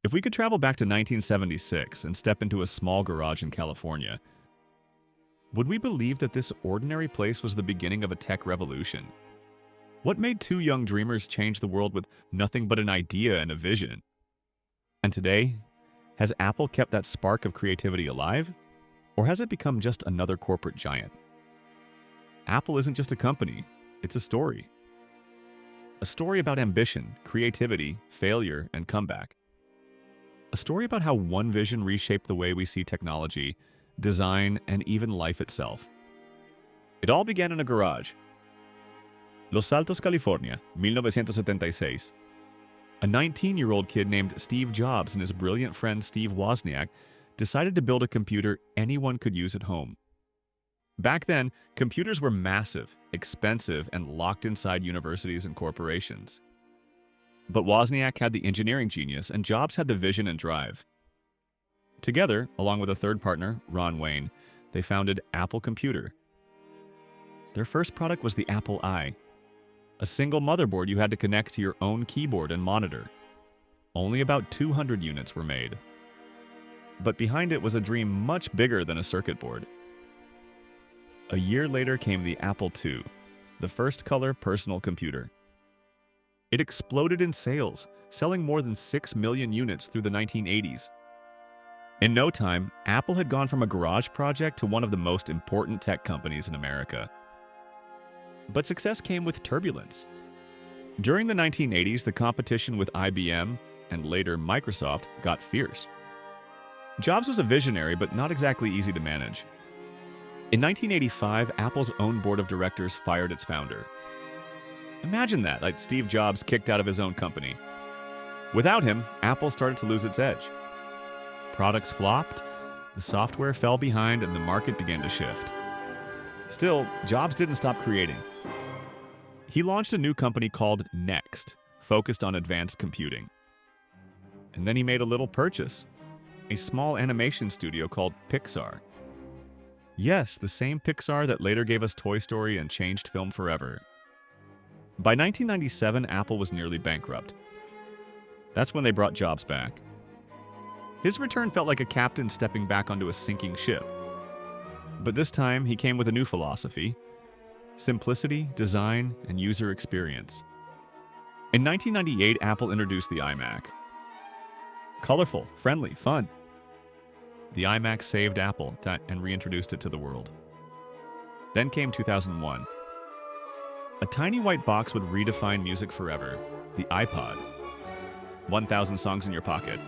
If we could travel back to 1976 and step into a small garage in California, would we believe that this ordinary place was the beginning of a tech revolution? What made two young dreamers change the world with nothing but an idea and a vision? And today, has Apple kept that spark of creativity alive? Or has it become just another corporate giant? Apple isn't just a company, it's a story. A story about ambition, creativity, failure, and comeback. A story about how one vision reshaped the way we see technology, design, and even life itself. It all began in a garage. Los Altos, California, 1976. A 19-year-old kid named Steve Jobs and his brilliant friend Steve Wozniak decided to build a computer anyone could use at home. Back then, computers were massive, expensive, and locked inside universities and corporations. But Wozniak had the engineering genius, and Jobs had the vision and drive. Together, along with a third partner, Ron Wayne, they founded Apple Computer. Their first product was the Apple I, a single motherboard you had to connect to your own keyboard and monitor. Only about 200 units were made. But behind it was a dream much bigger than a circuit board. A year later came the Apple II, the first color personal computer. It exploded in sales, selling more than 6 million units through the 1980s. In no time, Apple had gone from a garage project to one of the most important tech companies in America. But success came with turbulence. During the 1980s, the competition with IBM and later Microsoft got fierce. Jobs was a visionary, but not exactly easy to manage. In 1985, Apple's own board of directors fired its founder. Imagine that, like Steve Jobs kicked out of his own company. Without him, Apple started to lose its edge. Products flopped, the software fell behind, and the market began to shift. Still, Jobs didn't stop creating. He launched a new company called Next, focused on advanced computing. And then he made a little purchase, a small animation studio called Pixar. Yes, the same Pixar that later gave us Toy Story and changed film forever. By 1997, Apple was nearly bankrupt. That's when they brought Jobs back. His return felt like a captain stepping back onto a sinking ship. But this time, he came with a new philosophy: simplicity, design, and user experience. In 1998, Apple introduced the iMac. Colorful, friendly, fun. The iMac saved Apple and reintroduced it to the world. Then came 2001. A tiny white box would redefine music forever: the iPod. 1,000 songs in your pocket.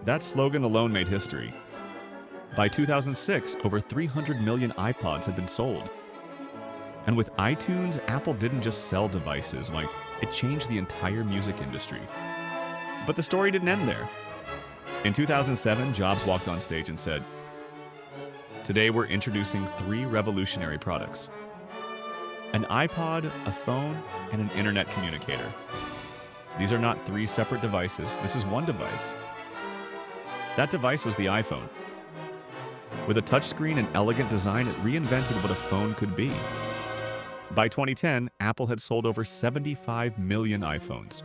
That slogan alone made history. By 2006, over 300 million iPods had been sold. And with iTunes, Apple didn't just sell devices, it changed the entire music industry. But the story didn't end there. In 2007, Jobs walked on stage and said, "Today we're introducing 3 revolutionary products: an iPod, a phone, and an internet communicator. These are not 3 separate devices, this is one device." That device was the iPhone. With a touchscreen and elegant design, it reinvented what a phone could be. By 2010, Apple had sold over 75 million iPhones.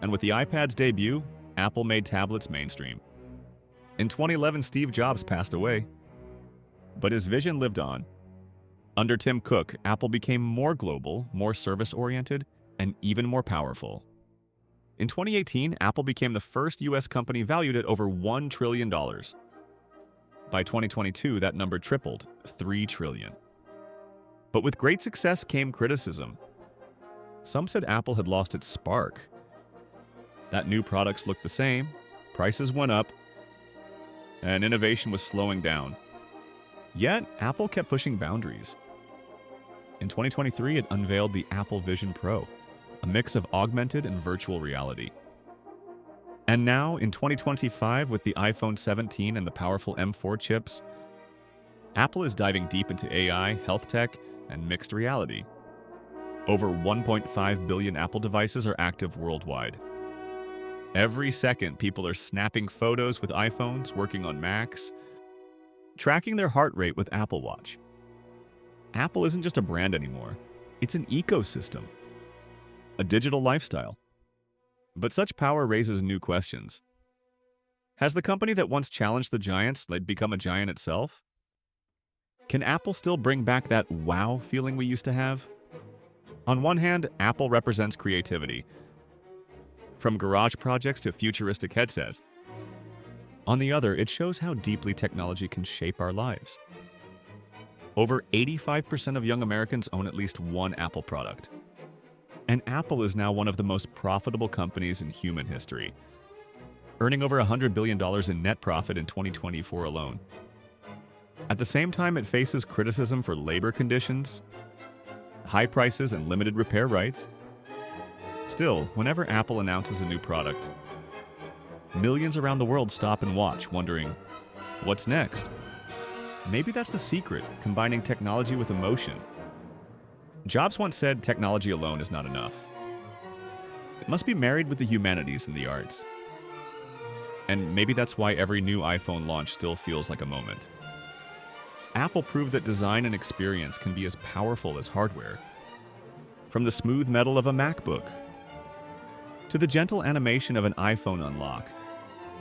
And with the iPad's debut, Apple made tablets mainstream. In 2011, Steve Jobs passed away. But his vision lived on. Under Tim Cook, Apple became more global, more service-oriented, and even more powerful. In 2018, Apple became the first US company valued at over $1 trillion. By 2022, that number tripled, $3 trillion. But with great success came criticism. Some said Apple had lost its spark. That new products looked the same, prices went up, and innovation was slowing down. Yet, Apple kept pushing boundaries. In 2023, it unveiled the Apple Vision Pro, a mix of augmented and virtual reality. And now, in 2025, with the iPhone 17 and the powerful M4 chips, Apple is diving deep into AI, health tech, and mixed reality. Over 1.5 billion Apple devices are active worldwide. Every second, people are snapping photos with iPhones, working on Macs, tracking their heart rate with Apple Watch. Apple isn't just a brand anymore. It's an ecosystem, a digital lifestyle. But such power raises new questions. Has the company that once challenged the giants become a giant itself? Can Apple still bring back that wow feeling we used to have? On one hand, Apple represents creativity, from garage projects to futuristic headsets. On the other, it shows how deeply technology can shape our lives. Over 85% of young Americans own at least one Apple product. And Apple is now one of the most profitable companies in human history, earning over $100 billion in net profit in 2024 alone. At the same time, it faces criticism for labor conditions, high prices, and limited repair rights. Still, whenever Apple announces a new product, millions around the world stop and watch, wondering, what's next? Maybe that's the secret, combining technology with emotion. Jobs once said technology alone is not enough. It must be married with the humanities and the arts. And maybe that's why every new iPhone launch still feels like a moment. Apple proved that design and experience can be as powerful as hardware. From the smooth metal of a MacBook to the gentle animation of an iPhone unlock,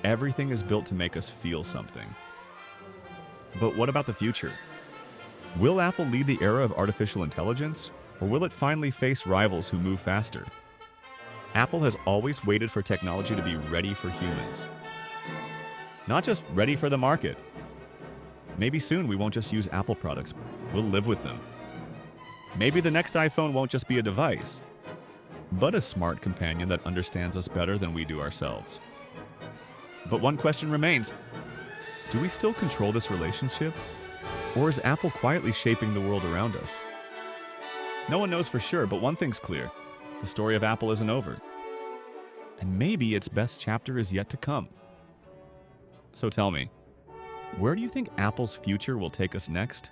everything is built to make us feel something. But what about the future? Will Apple lead the era of artificial intelligence, or will it finally face rivals who move faster? Apple has always waited for technology to be ready for humans. Not just ready for the market. Maybe soon we won't just use Apple products, we'll live with them. Maybe the next iPhone won't just be a device, but a smart companion that understands us better than we do ourselves. But one question remains: do we still control this relationship? Or is Apple quietly shaping the world around us? No one knows for sure, but one thing's clear: the story of Apple isn't over. And maybe its best chapter is yet to come. So tell me, where do you think Apple's future will take us next?